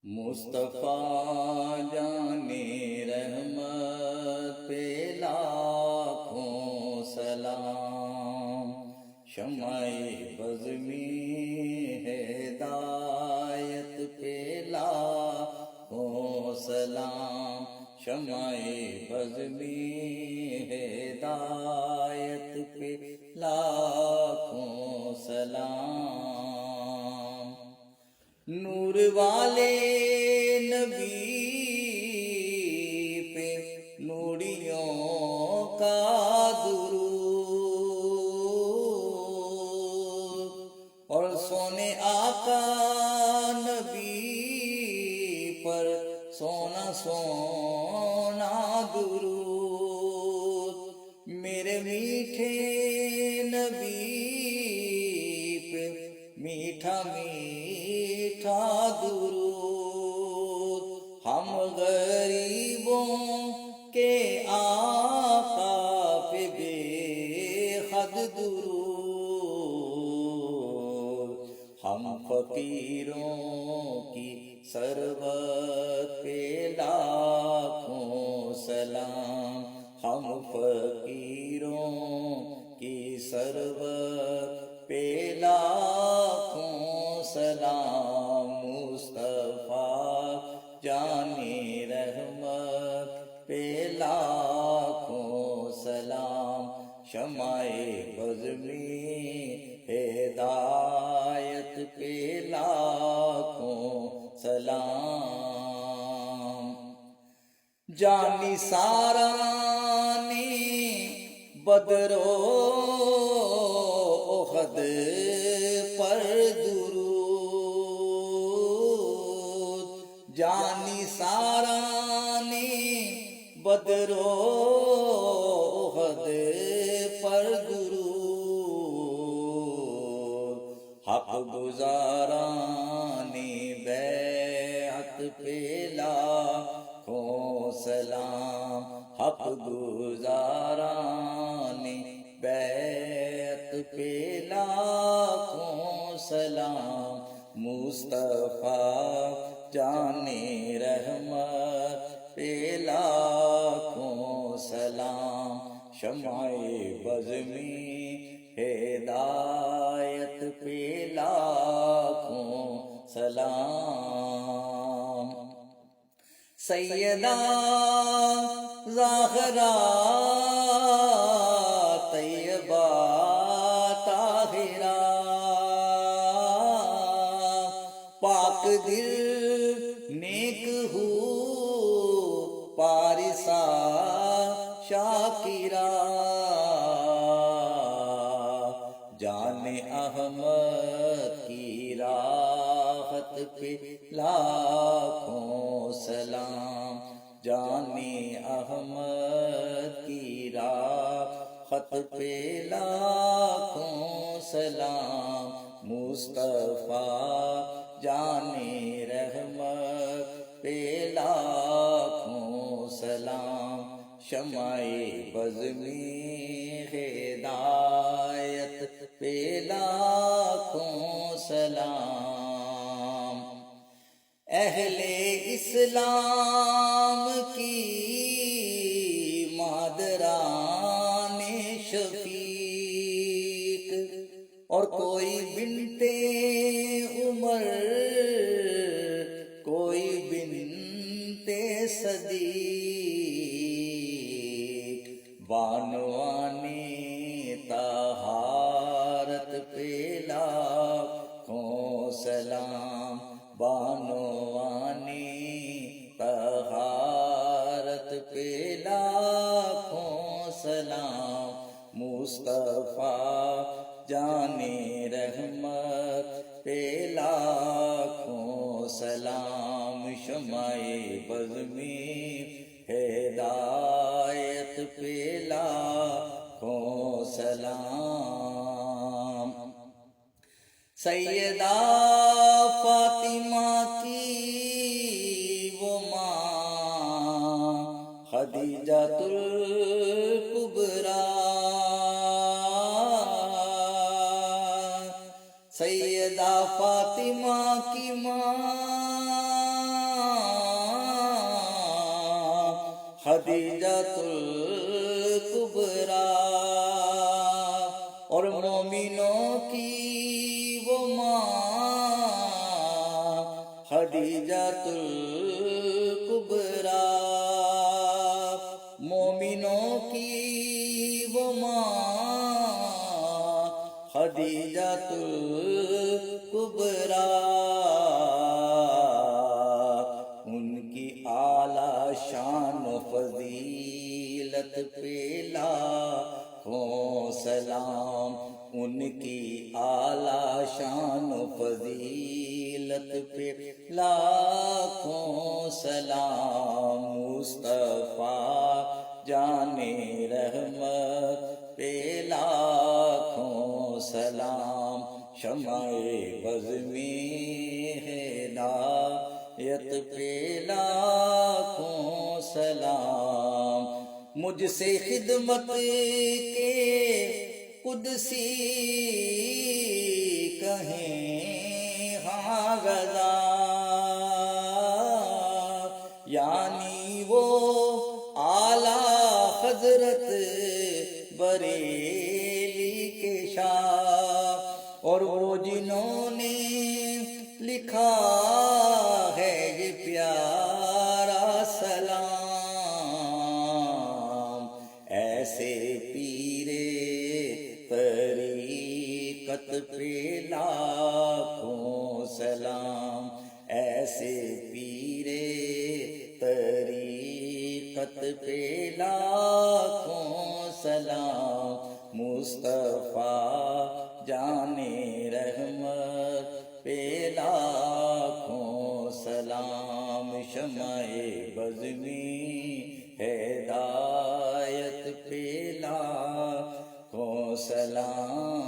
مصطفیٰ جانے رحمت پہ لاکھوں سلام، شمع بز میں ہدایت پہ لاکھوں سلام، شمع بز میں ہدایت پہ لاکھوں سلام۔ نور والے نبی پہ نوریوں کا درود، اور سونے آقا نبی پر سونا سونا درود، میرے میٹھے نبی پہ میٹھا میٹھا درود، ہم غریبوں کے آقا پہ بے حد درود، ہم فقیروں کی ثروت پہ لاکھوں سلام، ہم فقیروں کی ثروت پہ لاکھوں سلام، مصطفیٰ جانے رحمت پہ لاکھوں سلام، شمع بز میں ہدایت پہ لاکھوں سلام۔ جانی سارانے بدر و احد پر درود، جانی سارانے بدر و احد پر درود، حق گزارانی بیعت پہ لاکھوں سلام، حق گزارانی بیعت پہ لاکھوں سلام، مصطفیٰ جانے رحمت پہ لاکھوں سلام، شمع بز میں ہدایت پہ لاکھوں سلام۔ سیدہ زہرا طیبہ طاہرہ، پاک دل نیک ہو پارسا شاکرہ، جان احمد کی راحت پہ لاکھوں سلام، جان احمد کی راحت پہ لاکھوں سلام، مصطفیٰ جانے رحمت پہ لاکھوں سلام، شمع بز میں ہدایت پہ لاکھوں سلام۔ اہل اسلام کی مادران شفیق، اور کوئی بنتے عمر کوئی بنتے صدیق، بانوانی طہارت پہ لاکھوں سلام، بانوانی طہارت پہ لاکھوں سلام، مصطفیٰ جانے رحمت پہ لاکھوں سلام، شمع بز میں ہدایت پہ لاکھوں سلام۔ سیدہ فاطمہ کی وہ ماں خدیجۃ الکبریٰ، سیدہ فاطمہ کی ماں خدیجۃ الکبریٰ، اور مومنوں کی وہ ماں خدیجۃ الکبریٰ، مومنوں کی وہ ماں خدیجۃ الکبریٰ، ان کی اعلیٰ شان و فضیلت پہ لاکھوں سلام، ان کی اعلیٰ شان و فضیلت پہ لاکھوں سلام، مصطفیٰ جان رحمت پہ لاکھوں سلام، شمع بز میں ہدایت پہ لاکھوں سلام، مجھ سے خدمت کے قدسی کہیں ہاں غزا، یعنی وہ اعلیٰ حضرت بریلی کے شاہ، اور وہ جنہوں نے لکھا ہے یہ پیارا سلام، ایسے پیرے طریقت پہ لاکھوں سلام، ایسے پیرے طریقت پہ لاکھوں سلام، مصطفیٰ جان رحمت پہ لاکھوں سلام، شمع بز میں ہدایت پہ لاکھوں سلام۔